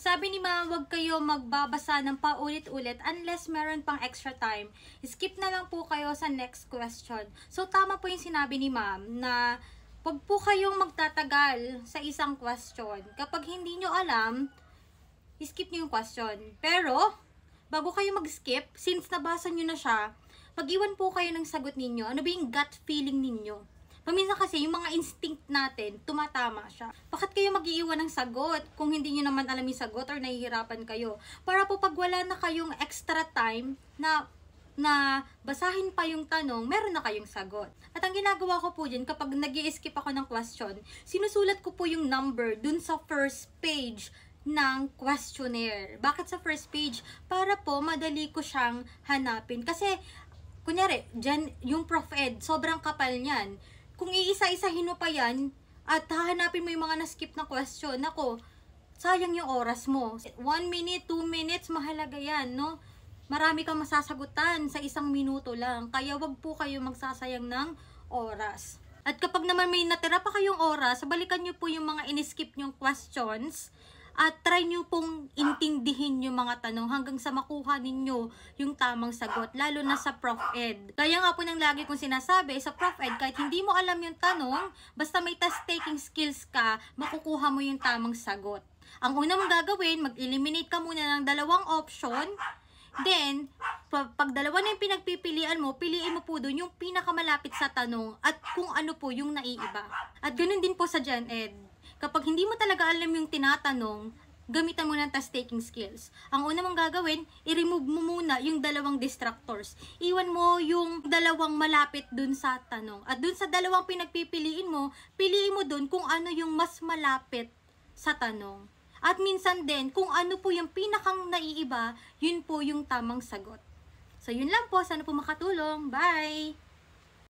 Sabi ni ma'am, huwag kayo magbabasa ng paulit-ulit unless meron pang extra time. Skip na lang po kayo sa next question. So, tama po yung sinabi ni ma'am na huwag po kayong magtatagal sa isang question. Kapag hindi nyo alam, skip nyo yung question. Pero, bago kayo mag-skip, since nabasa nyo na siya, mag-iwan po kayo ng sagot ninyo. Ano ba yung gut feeling ninyo? Paminsan kasi, yung mga instinct natin, tumatama siya. Bakit kayo mag-iiwan ng sagot kung hindi nyo naman alam yung sagot or nahihirapan kayo? Para po pag wala na kayong extra time na basahin pa yung tanong, meron na kayong sagot. At ang ginagawa ko po dyan, kapag nag-i-skip ako ng question, sinusulat ko po yung number dun sa first page ng questionnaire. Bakit sa first page? Para po madali ko siyang hanapin. Kasi, kunyari, dyan, yung Prof. Ed, sobrang kapal niyan. Kung iisa-isahin mo pa yan, at hahanapin mo yung mga na-skip na question, ako, sayang yung oras mo. 1 minute, 2 minutes, mahalaga yan, no? Marami kang masasagutan sa 1 minuto lang. Kaya wag po kayo magsasayang ng oras. At kapag naman may natira pa kayong oras, balikan nyo po yung mga in-skip nyong questions at try nyo pong intindihin yung mga tanong hanggang sa makuha ninyo yung tamang sagot, lalo na sa Prof. Ed. Kaya nga po nang lagi kong sinasabi, sa Prof. Ed, kahit hindi mo alam yung tanong, basta may test-taking skills ka, makukuha mo yung tamang sagot. Ang una mong gagawin, mag-eliminate ka muna ng 2 option. Then, pag dalawa na yung pinagpipilian mo, piliin mo po doon yung pinakamalapit sa tanong at kung ano po yung naiiba. At ganun din po sa Gen Ed. Kapag hindi mo talaga alam yung tinatanong, gamitan mo ng test-taking skills. Ang una mong gagawin, i-remove mo muna yung 2 distractors. Iwan mo yung 2 malapit dun sa tanong. At dun sa 2 pinagpipiliin mo, piliin mo dun kung ano yung mas malapit sa tanong. At minsan din, kung ano po yung pinakang naiiba, yun po yung tamang sagot. So, yun lang po. Sana po makatulong. Bye!